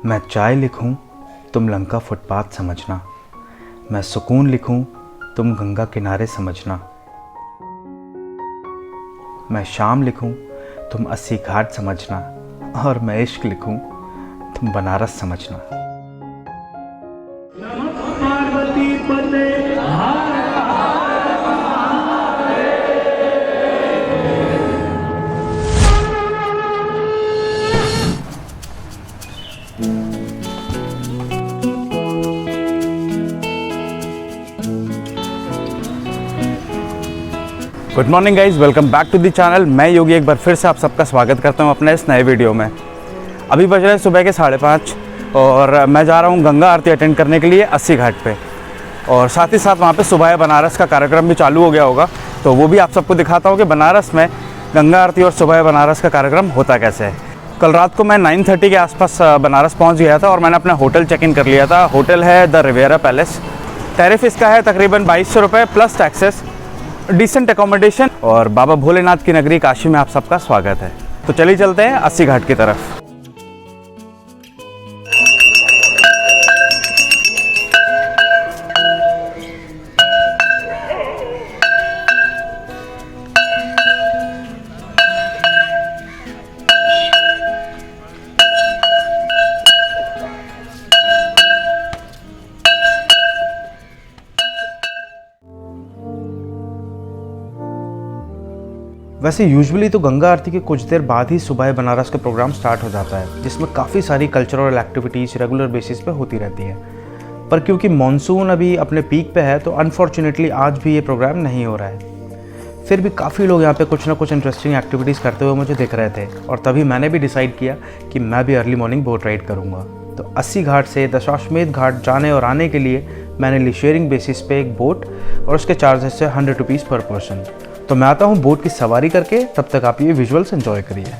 मैं चाय लिखूं, तुम लंका फुटपाथ समझना। मैं सुकून लिखूं, तुम गंगा किनारे समझना। मैं शाम लिखूं, तुम 80 घाट समझना। और मैं इश्क लिखूं, तुम बनारस समझना। Good morning guys, welcome back to the channel. मैं योगी एक बार फिर से आप सबका स्वागत करता हूं अपने इस नए वीडियो में। अभी बज रहे हैं सुबह के 5:30 और मैं जा रहा हूं गंगा आरती अटेंड करने के लिए 80 घाट पे। और साथ ही साथ वहां पे सुबह बनारस का कार्यक्रम भी चालू हो गया होगा, तो वो भी आप सबको दिखाता हूं कि बनारस में गंगा आरती और सुबह बनारस का कार्यक्रम होता कैसे है। कल रात को मैं 9:30 के आसपास बनारस पहुँच गया था और मैंने अपना होटल चेक इन कर लिया था। होटल है द रिवियरा पैलेस। टैरिफ इसका है तकरीबन 2200 रुपये प्लस टैक्सेस, डिसेंट एकोमोडेशन। और बाबा भोलेनाथ की नगरी काशी में आप सबका स्वागत है। तो चलिए चलते हैं 80 घाट की तरफ। वैसे यूजुअली तो गंगा आरती के कुछ देर बाद ही सुबह बनारस का प्रोग्राम स्टार्ट हो जाता है, जिसमें काफ़ी सारी कल्चरल एक्टिविटीज़ रेगुलर बेसिस पे होती रहती है। पर क्योंकि मॉनसून अभी अपने पीक पे है तो अनफॉर्चुनेटली आज भी ये प्रोग्राम नहीं हो रहा है। फिर भी काफ़ी लोग यहाँ पे कुछ ना कुछ इंटरेस्टिंग एक्टिविटीज़ करते हुए मुझे दिख रहे थे और तभी मैंने भी डिसाइड किया कि मैं भी अर्ली मॉर्निंग बोट राइड करूँगा। तो 80 घाट से दशाश्वमेध घाट जाने और आने के लिए मैंने ली शेयरिंग बेसिस पे एक बोट और उसके चार्जेस से 100 रुपीज़ पर पर्सन। तो मैं आता हूँ बोट की सवारी करके, तब तक आप ये विजुअल्स एंजॉय करिए।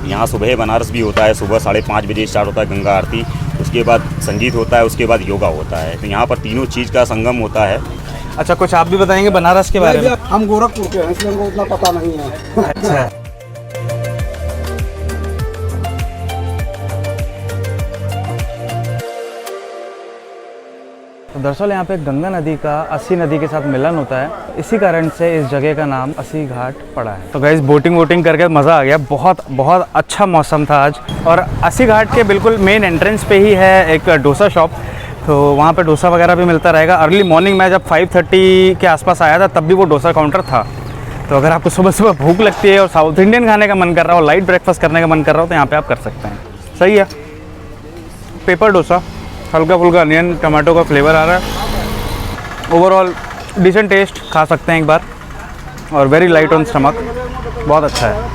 यहाँ सुबह बनारस भी होता है। सुबह 5:30 बजे स्टार्ट होता है गंगा आरती, उसके बाद संगीत होता है, उसके बाद योगा होता है। तो यहाँ पर तीनों चीज़ का संगम होता है। अच्छा, कुछ आप भी बताएंगे बनारस के बारे में? हम गोरखपुर के हैं, इसलिए हमको उतना पता नहीं है। अच्छा, तो दरअसल यहाँ पे गंगा नदी का 80 नदी के साथ मिलन होता है, इसी कारण से इस जगह का नाम 80 घाट पड़ा है। तो गाइस बोटिंग वोटिंग करके मज़ा आ गया। बहुत बहुत अच्छा मौसम था आज। और 80 घाट के बिल्कुल मेन एंट्रेंस पे ही है एक डोसा शॉप, तो वहाँ पे डोसा वगैरह भी मिलता रहेगा। अर्ली मॉर्निंग में जब 5:30 के आसपास आया था तब भी वो डोसा काउंटर था। तो अगर आपको सुबह सुबह भूख लगती है और साउथ इंडियन खाने का मन कर रहा हो, लाइट ब्रेकफास्ट करने का मन कर रहा हो, तो यहाँ पर आप कर सकते हैं। सही है। पेपर डोसा, हल्का फुल्का अनियन टमाटो का फ्लेवर आ रहा है। ओवरऑल डिसेंट टेस्ट, खा सकते हैं एक बार। और वेरी लाइट ऑन स्टमक, बहुत अच्छा है।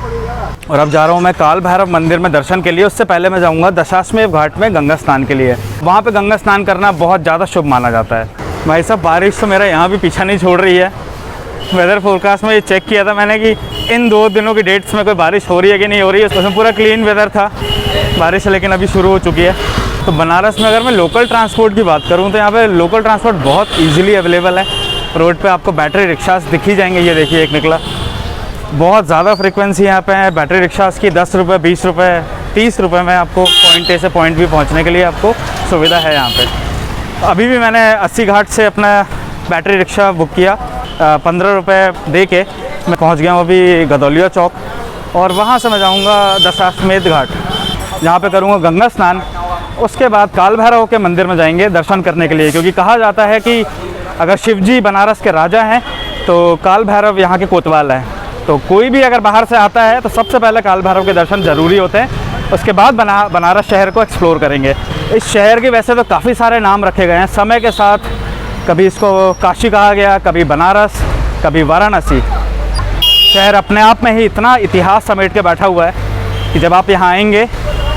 और अब जा रहा हूँ मैं काल भैरव मंदिर में दर्शन के लिए। उससे पहले मैं जाऊँगा दशाश्वमेध घाट में गंगा स्नान के लिए। वहाँ पे गंगा स्नान करना बहुत ज़्यादा शुभ माना जाता है। भाई साहब, बारिश तो मेरा यहाँ भी पीछा नहीं छोड़ रही है। वेदर फोरकास्ट में ये चेक किया था मैंने कि इन 2 दिनों की डेट्स में कोई बारिश हो रही है कि नहीं हो रही है। उसमें पूरा क्लीन वेदर था, बारिश लेकिन अभी शुरू हो चुकी है। तो बनारस में अगर मैं लोकल ट्रांसपोर्ट की बात करूं तो यहाँ पे लोकल ट्रांसपोर्ट बहुत इजीली अवेलेबल है। रोड पे आपको बैटरी रिक्शास दिख ही जाएंगे। ये देखिए एक निकला। बहुत ज़्यादा फ्रीक्वेंसी यहाँ पे है बैटरी रिक्शास की। 10 रुपये, 20 रुपये, 30 रुपये में आपको पॉइंट ए से पॉइंट बी पहुँचने के लिए आपको सुविधा है यहाँ पर। अभी भी मैंने 80 घाट से अपना बैटरी रिक्शा बुक किया। 15 रुपये दे के मैं पहुँच गया हूँ अभी गदौलिया चौक। और वहाँ से मैं जाऊँगा दशाश्वमेध घाट, जहाँ पे करूँगा गंगा स्नान। उसके बाद काल भैरव के मंदिर में जाएंगे दर्शन करने के लिए, क्योंकि कहा जाता है कि अगर शिवजी बनारस के राजा हैं तो काल भैरव यहाँ के कोतवाल हैं। तो कोई भी अगर बाहर से आता है तो सबसे पहले काल भैरव के दर्शन ज़रूरी होते हैं। उसके बाद बनारस शहर को एक्सप्लोर करेंगे। इस शहर के वैसे तो काफ़ी सारे नाम रखे गए हैं समय के साथ। कभी इसको काशी कहा गया, कभी बनारस, कभी वाराणसी। शहर अपने आप में ही इतना इतिहास समेट के बैठा हुआ है कि जब आप यहाँ आएंगे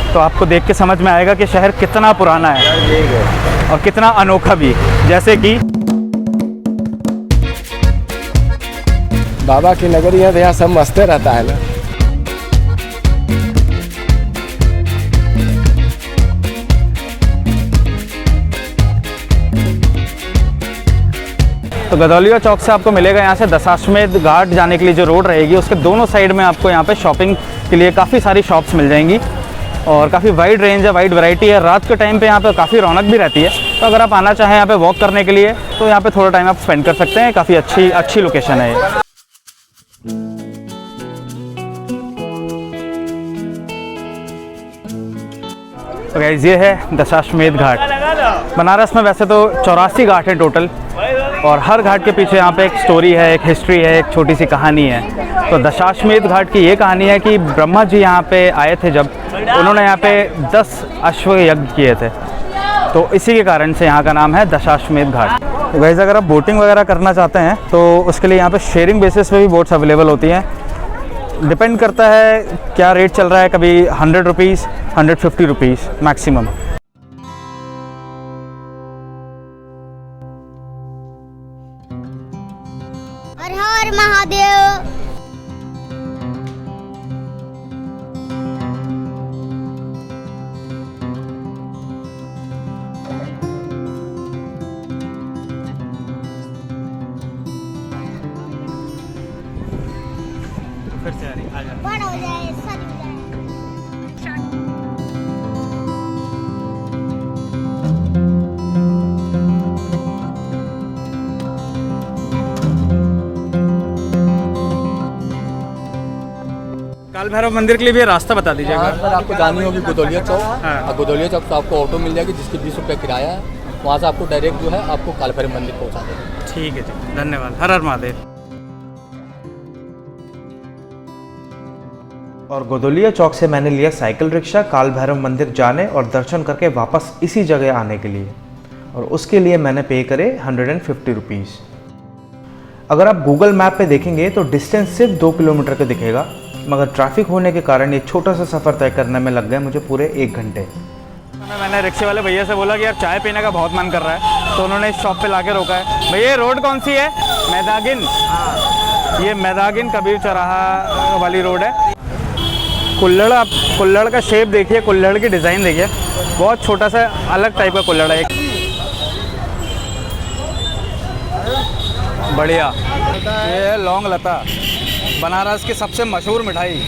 तो आपको देख के समझ में आएगा कि शहर कितना पुराना है और कितना अनोखा भी। जैसे कि बाबा की नगरी है तो यहाँ सब मस्ते रहता है ना। तो गदौलिया चौक से आपको मिलेगा यहाँ से दशाश्वमेध घाट जाने के लिए जो रोड रहेगी उसके दोनों साइड में आपको यहाँ पे शॉपिंग के लिए काफ़ी सारी शॉप्स मिल जाएंगी और काफ़ी वाइड रेंज है, वाइड वैरायटी है। रात के टाइम पे यहाँ पे काफ़ी रौनक भी रहती है, तो अगर आप आना चाहें यहाँ पे वॉक करने के लिए तो यहाँ पे थोड़ा टाइम आप स्पेंड कर सकते हैं। काफ़ी अच्छी लोकेशन है ये। तो गाइस ये है दशाश्वमेध घाट। बनारस में वैसे तो 84 घाट हैं टोटल और हर घाट के पीछे यहाँ पे एक स्टोरी है, एक हिस्ट्री है, एक छोटी सी कहानी है। तो दशाश्वमेध घाट की ये कहानी है कि ब्रह्मा जी यहाँ पे आए थे जब उन्होंने यहाँ पे 10 अश्व यज्ञ किए थे, तो इसी के कारण से यहाँ का नाम है दशाश्वमेध घाट। तो गाइस अगर आप बोटिंग वगैरह करना चाहते हैं तो उसके लिए यहाँ पे शेयरिंग बेसिस पे भी बोट्स अवेलेबल होती हैं। डिपेंड करता है क्या रेट चल रहा है, कभी 100 रुपीज़ 150 रुपीज़ मैक्सिमम। हर हर महादेव। फिर से आ रही आ जा। बड़ हो जाए, सज हो जाए। काल भैरव मंदिर के लिए भी रास्ता बता दीजिएगा। यहाँ पर आपको जानी होगी गोदौलिया चौक। हाँ। और गोदौलिया चौक से आपको ऑटो मिल जाएगी जिसकी 20 रुपये किराया है। वहाँ से आपको डायरेक्ट जो है आपको काल भैरव मंदिर पहुँचा देगा। ठीक है जी, धन्यवाद। हर हर महादेव। और गोदौलिया चौक से मैंने लिया साइकिल रिक्शा काल भैरव मंदिर जाने और दर्शन करके वापस इसी जगह आने के लिए, और उसके लिए मैंने पे करे 150 रुपीज़। अगर आप गूगल मैप पे देखेंगे तो डिस्टेंस सिर्फ 2 किलोमीटर का दिखेगा, मगर ट्रैफिक होने के कारण ये छोटा सा सफ़र तय करने में लग गए मुझे पूरे 1 घंटे। मैंने रिक्शे वाले भैया से बोला कि यार चाय पीने का बहुत मन कर रहा है, तो उन्होंने इस शॉप पे लाके रोका है। भैया ये रोड कौन सी है? मैदागिन। ये मैदागिन कबीर चौराहा वाली रोड है। कुल्हड़ का शेप देखिए, कुल्हड़ की डिज़ाइन देखिए, बहुत छोटा सा अलग टाइप का कुल्हड़ है। बढ़िया। ये है लौंग लता, बनारस की सबसे मशहूर मिठाई।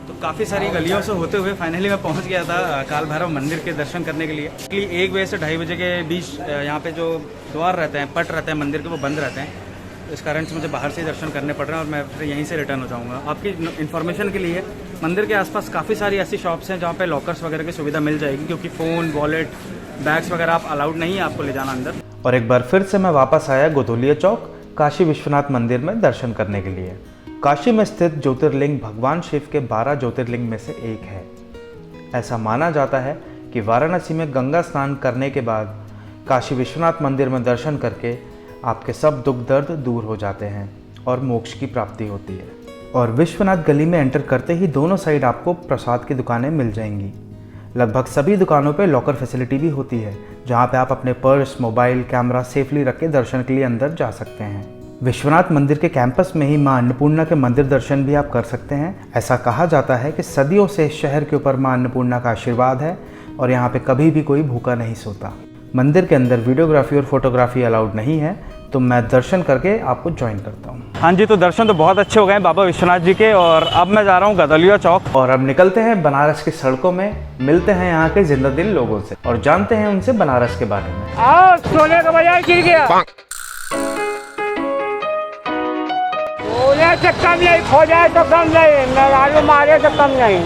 तो काफ़ी सारी गलियों से होते हुए फाइनली मैं पहुंच गया था काल भैरव मंदिर के दर्शन करने के लिए। 1 बजे से 2:30 बजे के बीच यहाँ पे जो द्वार रहते हैं, पट रहते हैं मंदिर के, वो बंद रहते हैं। इस कारण से मुझे बाहर से ही दर्शन करने पड़ रहे हैं और मैं फिर यहीं से रिटर्न हो जाऊँगा। आपकी इन्फॉर्मेशन के लिए मंदिर के आसपास काफ़ी सारी ऐसी शॉप्स हैं जहाँ पे लॉकर्स वगैरह की सुविधा मिल जाएगी, क्योंकि फ़ोन, वॉलेट, बैग्स वगैरह आप अलाउड नहीं है आपको ले जाना अंदर। और एक बार फिर से मैं वापस आया गोदौलिया चौक काशी विश्वनाथ मंदिर में दर्शन करने के लिए। काशी में स्थित ज्योतिर्लिंग भगवान शिव के 12 ज्योतिर्लिंग में से एक है। ऐसा माना जाता है कि वाराणसी में गंगा स्नान करने के बाद काशी विश्वनाथ मंदिर में दर्शन करके आपके सब दुख दर्द दूर हो जाते हैं और मोक्ष की प्राप्ति होती है। और विश्वनाथ गली में एंटर करते ही दोनों साइड आपको प्रसाद की दुकानें मिल जाएंगी। लगभग सभी दुकानों पे लॉकर फैसिलिटी भी होती है, जहाँ पे आप अपने पर्स, मोबाइल, कैमरा सेफली रख के दर्शन के लिए अंदर जा सकते हैं। विश्वनाथ मंदिर के कैंपस में ही मां अन्नपूर्णा के मंदिर दर्शन भी आप कर सकते हैं। ऐसा कहा जाता है कि सदियों से इस शहर के ऊपर मां अन्नपूर्णा का आशीर्वाद है और यहाँ पे कभी भी कोई भूखा नहीं सोता। मंदिर के अंदर वीडियोग्राफी और फोटोग्राफी अलाउड नहीं है, तो मैं दर्शन करके आपको ज्वाइन करता हूँ। हाँ जी, तो दर्शन तो बहुत अच्छे हो गए बाबा विश्वनाथ जी के, और अब मैं जा रहा हूँ गदौलिया चौक और अब निकलते हैं बनारस की सड़कों में, मिलते हैं यहाँ के जिंदा दिल लोगों से और जानते हैं उनसे बनारस के बारे में। आओ, सोने का बाजार गिर गया। सोने से कम नहीं, खो जाए तो कम नहीं, मेहरारू मारे तो कम नहीं।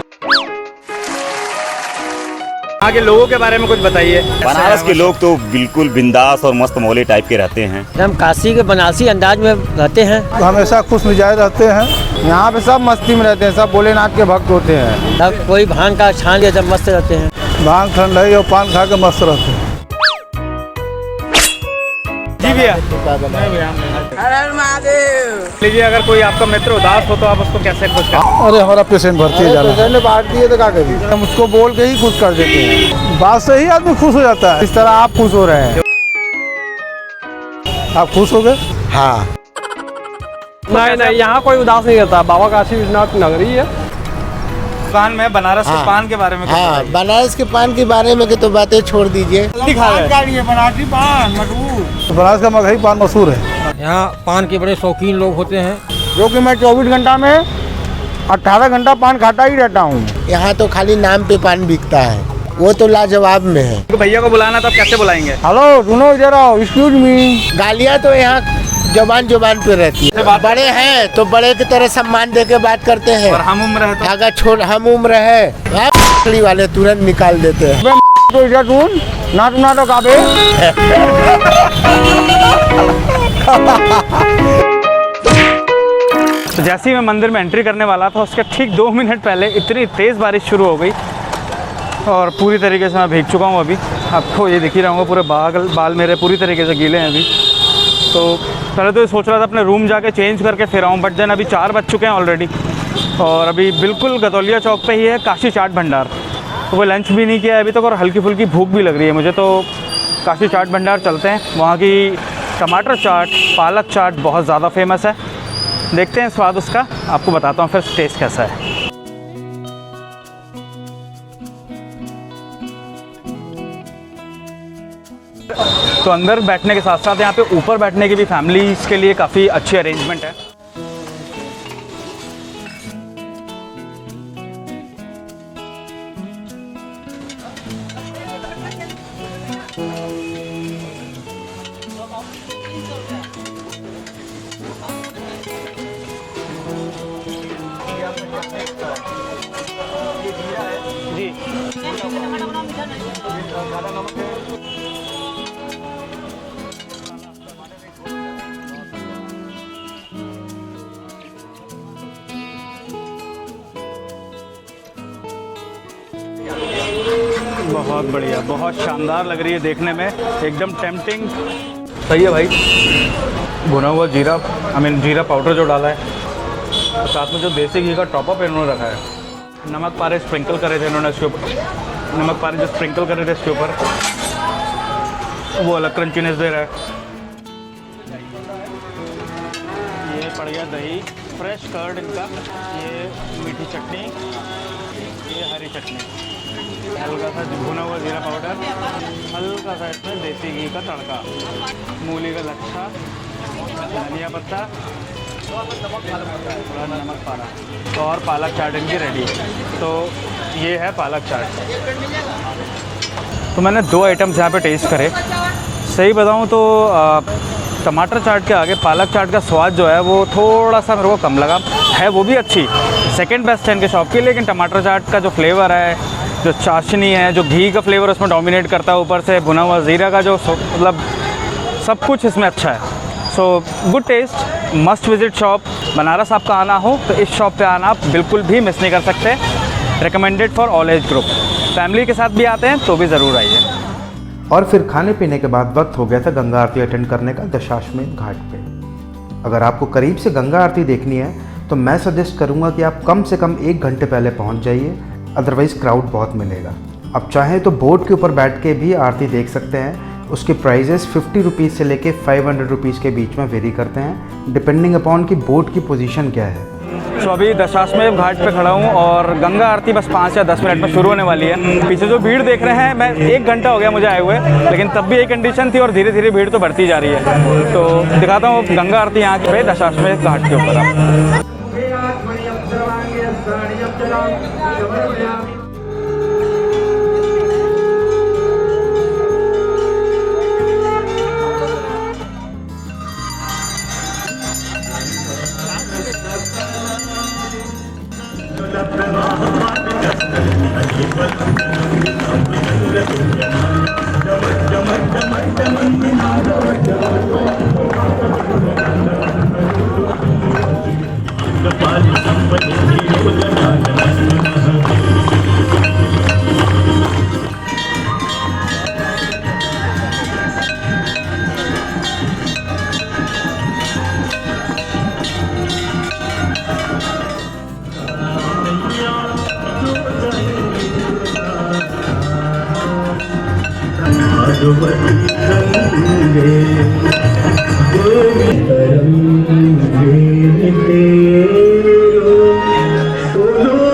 यहाँ के लोगों के बारे में कुछ बताइए। बनारस के लोग तो बिल्कुल बिंदास और मस्त मौले टाइप के रहते हैं। हम काशी के बनारसी अंदाज में रहते हैं, हमेशा खुश मिजाज रहते हैं। यहाँ पे सब मस्ती में रहते हैं, सब भोलेनाथ के भक्त होते हैं। तब कोई भांग का छान के जब मस्त रहते हैं। भांग ठंडाई और पान खा के मस्त रहते हैं। जी भैया, लीजिए, अगर कोई आपका मित्र उदास हो तो आप उसको कैसे खुश करें? अरे हमारा पेशेंट भर्ती है, पेशेंट ने बांट दिए तो क्या करें, हम उसको बोल के ही खुश कर देते हैं। बात से ही आदमी खुश हो जाता है। इस तरह आप खुश हो रहे हैं। आप खुश हो गए? हाँ। नहीं, यहाँ कोई उदास नहीं रहता। बाबा काशी विश्वनाथ नगरी है, दुकान में बनारस के हाँ। पान के बारे में कुछ हाँ, बताइए। बनारस के पान के बारे में की तो बातें छोड़ दीजिए। जल्दी खा गए। बनारसी पान मशहूर, बनारस का मगही पान मशहूर है। यहाँ पान के बड़े शौकीन लोग होते हैं। जो कि मैं 24 घंटा में 18 घंटा पान खाता ही रहता हूँ। यहाँ तो खाली नाम पे पान बिकता है, वो तो लाजवाब में है। तो भैया को बुलाना तो आप कैसे बुलाएंगे? हेलो सुनो इधर आओ, एक्सक्यूज मी। गालियाँ तो यहाँ जबान पे रहती है। बड़े हैं तो बड़े की तरह सम्मान दे के बात करते हैं, और हम उम्र है तो अगर छोड़ हम उम्र है लकड़ी वाले तुरंत निकाल देते हैं। तो इधर सुन ना सुना तो काबे। तो जैसे ही मैं मंदिर में एंट्री करने वाला था उसके ठीक 2 मिनट पहले इतनी तेज़ बारिश शुरू हो गई और पूरी तरीके से मैं भीग चुका हूँ। अभी आपको ये दिख ही रहा होगा, पूरे बाल मेरे पूरी तरीके से गीले हैं अभी। तो पहले तो ये सोच रहा था अपने रूम जाके चेंज करके फिर आऊँ, बट देन अभी 4 बज चुके हैं ऑलरेडी और अभी बिल्कुल गदौलिया चौक पे ही है काशी चाट भंडार। तो वो लंच भी नहीं किया है अभी तक और हल्की फुल्की भूख भी लग रही है मुझे। तो काशी चाट भंडार चलते हैं, वहाँ की टमाटर चाट, पालक चाट बहुत ज़्यादा फेमस है। देखते हैं स्वाद उसका, आपको बताता हूँ फिर टेस्ट कैसा है। तो अंदर बैठने के साथ साथ यहाँ पे ऊपर बैठने की भी फैमिलीज़ के लिए काफ़ी अच्छी अरेंजमेंट है। जी बहुत बढ़िया, बहुत शानदार लग रही है देखने में, एकदम टेम्पटिंग। सही है भाई। भुना हुआ जीरा, जीरा पाउडर जो डाला है, और साथ में जो देसी घी का टॉपअप इन्होंने रखा है। नमक पारे स्प्रिंकल करे थे इन्होंने इसके ऊपर, नमक पारे जो स्प्रिंकल करे थे इसके ऊपर, वो अलग क्रंचीनेस दे रहा है। ये पड़ गया दही, फ्रेश कर्ड इनका, ये मीठी चटनी, ये हरी चटनी, हल्का सा भुना हुआ जीरा पाउडर, हल्का सा इसमें देसी घी का तड़का, मूली का लच्छा, धनिया पत्ता, थोड़ा नमक पारा और पालक चाट इनकी रेडी। तो ये है पालक चाट। तो मैंने 2 आइटम्स यहाँ पे टेस्ट करे। सही बताऊँ तो टमाटर चाट के आगे पालक चाट का स्वाद जो है वो थोड़ा सा मेरे को कम लगा है। वो भी अच्छी, सेकंड बेस्ट है इनके शॉप की, लेकिन टमाटर चाट का जो फ्लेवर है, जो चाशनी है, जो घी का फ्लेवर उसमें डोमिनेट करता है, ऊपर से भुना हुआ ज़ीरा का जो मतलब सब कुछ इसमें अच्छा है। So good taste, must visit shop. Banaras आपका आना हो तो इस शॉप पे आना आप बिल्कुल भी मिस नहीं कर सकते। Recommended for all age group. Family के साथ भी आते हैं तो भी ज़रूर आइए। और फिर खाने पीने के बाद वक्त हो गया था गंगा आरती अटेंड करने का दशाश्वमेध घाट पे। अगर आपको करीब से गंगा आरती देखनी है तो मैं सजेस्ट करूंगा कि आप कम से कम 1 घंटे पहले पहुंच जाइए, अदरवाइज़ क्राउड बहुत मिलेगा। आप चाहें तो बोट के ऊपर बैठ के भी आरती देख सकते हैं। उसके प्राइजेस 50 रुपीज़ से लेके 500 रुपीज़ के बीच में वेरी करते हैं, डिपेंडिंग अपॉन कि बोट की पोजीशन क्या है। तो अभी दशाश्वमेध घाट पे खड़ा हूँ और गंगा आरती बस 5 या 10 मिनट में शुरू होने वाली है। पीछे जो भीड़ देख रहे हैं, मैं 1 घंटा हो गया मुझे आए हुए, लेकिन तब भी एक कंडीशन थी और धीरे धीरे भीड़ तो बढ़ती जा रही है। तो दिखाता हूँ गंगा आरती यहाँ पे दशाश्वमेध घाट के ऊपर आप।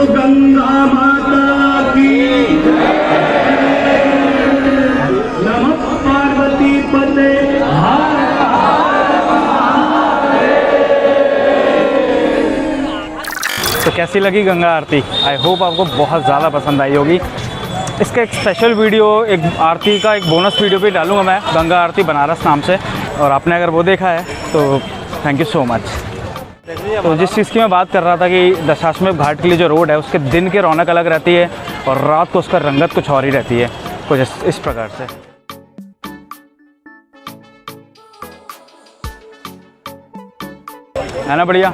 गंगा तो कैसी लगी गंगा आरती? आई होप आपको बहुत ज़्यादा पसंद आई होगी। इसका एक स्पेशल वीडियो, एक आरती का एक बोनस वीडियो भी डालूंगा मैं, गंगा आरती बनारस नाम से, और आपने अगर वो देखा है तो थैंक यू सो मच। तो जिस चीज़ की मैं बात कर रहा था कि दशाश्वमेध घाट के लिए जो रोड है उसके दिन की रौनक अलग रहती है और रात को उसका रंगत कुछ और ही रहती है, कुछ इस प्रकार से। है ना बढ़िया?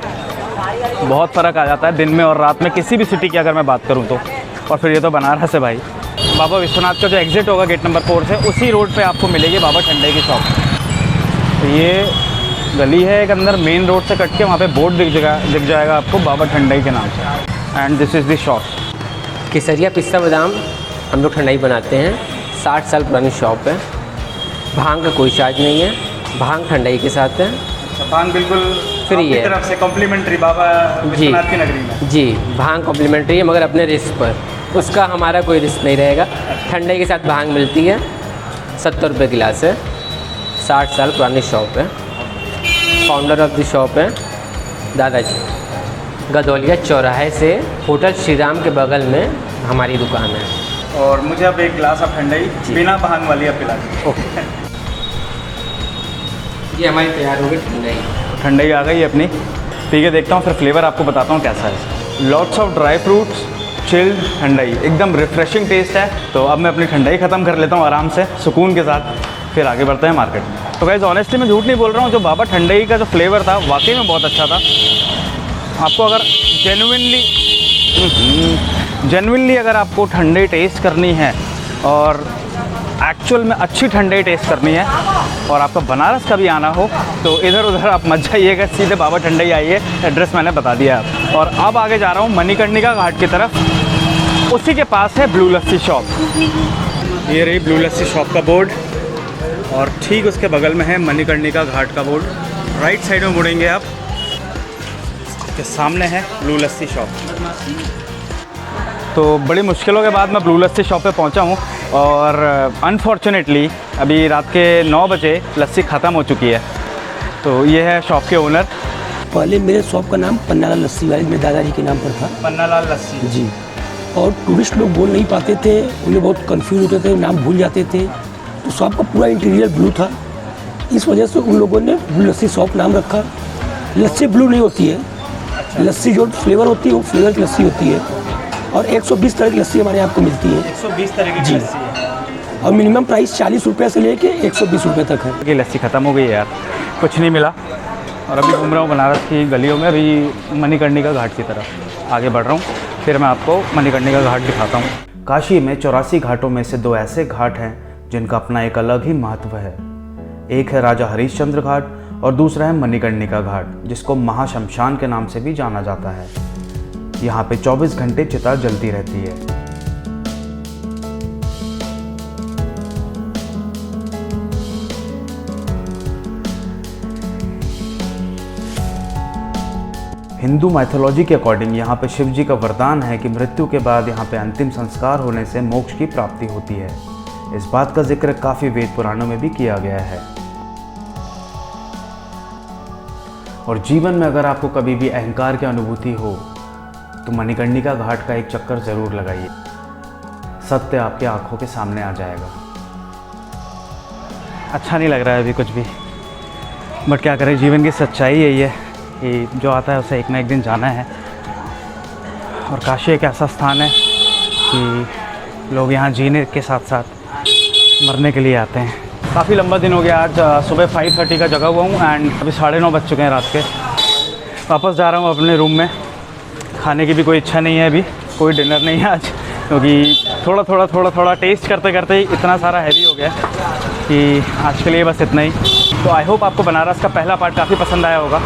बहुत फ़र्क आ जाता है दिन में और रात में किसी भी सिटी की अगर मैं बात करूँ तो। और फिर ये तो बनारस है भाई। बाबा विश्वनाथ का जो एग्ज़िट होगा गेट नंबर 4 से, उसी रोड पे आपको मिलेगी बाबा ठंडई की शॉप। तो ये गली है एक अंदर, मेन रोड से कट के वहाँ पे बोर्ड दिख जाएगा आपको बाबा ठंडई के नाम से। And this is the shop. केसरिया पिस्ता बादाम हम लोग ठंडाई बनाते हैं, 60 साल पुरानी शॉप है। भांग का कोई चार्ज नहीं है, भांग ठंडाई के साथ है। भांग बिल्कुल फ्री है, तरफ से कॉम्प्लीमेंट्री बाबा विश्वनाथ की नगरी में। जी, भांग कॉम्प्लीमेंट्री है मगर अपने रिस्क पर, उसका हमारा कोई रिस्क नहीं रहेगा। ठंडाई के साथ भांग मिलती है, 70 रुपये गिलास है। 60 साल पुरानी शॉप है। फाउंडर ऑफ द शॉप है दादाजी। गदौलिया चौराहे से होटल श्री राम के बगल में हमारी दुकान है। और मुझे अब एक गिलास ऑफ ठंडाई बिना भांग वाली अब पिला दीजिए। ओके, ये हमारी तैयार हो गई ठंडाई। ठंडाई आ गई अपनी, पी के देखता हूँ फिर फ्लेवर आपको बताता हूँ कैसा है। Lots of dry fruits, chilled thandai, एकदम रिफ्रेशिंग टेस्ट है। तो अब मैं अपनी ठंडाई ख़त्म कर लेता हूँ आराम से सुकून के साथ, फिर आगे बढ़ते हैं मार्केट में। तो गाइस ऑनेस्टली मैं झूठ नहीं बोल रहा हूँ, जो बाबा ठंडई का जो फ्लेवर था वाकई में बहुत अच्छा था। आपको अगर जेन्युइनली अगर आपको ठंडई टेस्ट करनी है और एक्चुअल में अच्छी ठंडई टेस्ट करनी है और आपका बनारस का भी आना हो तो इधर उधर आप मत जाइएगा, सीधे बाबा ठंडई आइए। एड्रेस मैंने बता दिया है। और अब आगे जा रहा हूँ मणिकर्णिका घाट की तरफ, उसी के पास है ब्लू लस्सी शॉप। ये रही ब्लू लस्सी शॉप का बोर्ड और ठीक उसके बगल में है मणिकर्णिका घाट का बोर्ड। राइट साइड में मुड़ेंगे आप, इसके सामने है ब्लू लस्सी शॉप। तो बड़ी मुश्किलों के बाद मैं ब्लू लस्सी शॉप पे पहुंचा हूं और अनफॉर्चुनेटली अभी रात के 9 बजे लस्सी ख़त्म हो चुकी है। तो ये है शॉप के ओनर। पहले मेरे शॉप का नाम पन्नालाल लस्सी वाले मेरे दादाजी के नाम पर था। पन्नालाल लस्सी जी। और टूरिस्ट लोग बोल नहीं पाते थे, उन्हें बहुत कंफ्यूज होते थे, नाम भूल जाते थे। तो शॉप का पूरा इंटीरियर ब्लू था, इस वजह से उन लोगों ने ब्लू लस्सी शॉप नाम रखा। लस्सी ब्लू नहीं होती है, लस्सी जो फ्लेवर होती है वो फ्लेवर की लस्सी होती है। और 120 तरह की लस्सी हमारे यहाँ आपको मिलती है। 120 तरह की लस्सी है और मिनिमम प्राइस 40 रुपये से लेके 120 रुपये तक है। ये लस्सी ख़त्म हो गई है यार, कुछ नहीं मिला। और अभी घूम रहा हूँ बनारस की गलियों में, अभी मणिकर्णिका घाट की तरफ आगे बढ़ रहा हूँ, फिर मैं आपको मणिकर्णिका घाट दिखाता हूँ। काशी में 84 घाटों में से 2 ऐसे घाट हैं जिनका अपना एक अलग ही महत्व है। एक है राजा हरिश्चंद्र घाट और दूसरा है मणिकर्णिका घाट, जिसको महाशमशान के नाम से भी जाना जाता है। यहाँ पे 24 घंटे चिता जलती रहती है। हिंदू माइथोलॉजी के अकॉर्डिंग यहाँ पे शिव जी का वरदान है कि मृत्यु के बाद यहाँ पे अंतिम संस्कार होने से मोक्ष की प्राप्ति होती है। इस बात का जिक्र काफ़ी वेद पुराणों में भी किया गया है। और जीवन में अगर आपको कभी भी अहंकार की अनुभूति हो तो मणिकर्णिका घाट का एक चक्कर ज़रूर लगाइए, सत्य आपके आंखों के सामने आ जाएगा। अच्छा नहीं लग रहा है अभी कुछ भी, बट क्या करें, जीवन की सच्चाई यही है कि जो आता है उसे एक ना एक दिन जाना है। और काशी एक ऐसा स्थान है कि लोग यहाँ जीने के साथ साथ मरने के लिए आते हैं। काफ़ी लंबा दिन हो गया, आज सुबह 5:30 का जगा हुआ हूँ एंड अभी 9:30 बज चुके हैं रात के। वापस जा रहा हूँ अपने रूम में। खाने की भी कोई इच्छा नहीं है, अभी कोई डिनर नहीं है आज, क्योंकि थोड़ा टेस्ट करते करते ही इतना सारा हैवी हो गया कि आज के लिए बस इतना ही। तो आई होप आपको बनारस का पहला पार्ट काफ़ी पसंद आया होगा।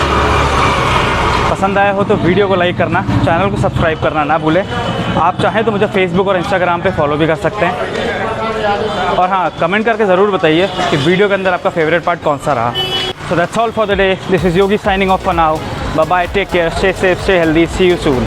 पसंद आया हो तो वीडियो को लाइक करना, चैनल को सब्सक्राइब करना ना भूलें। आप चाहें तो मुझे फेसबुक और इंस्टाग्राम पे फॉलो भी कर सकते हैं। और हाँ, कमेंट करके ज़रूर बताइए कि वीडियो के अंदर आपका फेवरेट पार्ट कौन सा रहा। So that's all for the day. This is Yogi signing off for now. Bye bye, take care, stay safe, stay healthy, see you soon.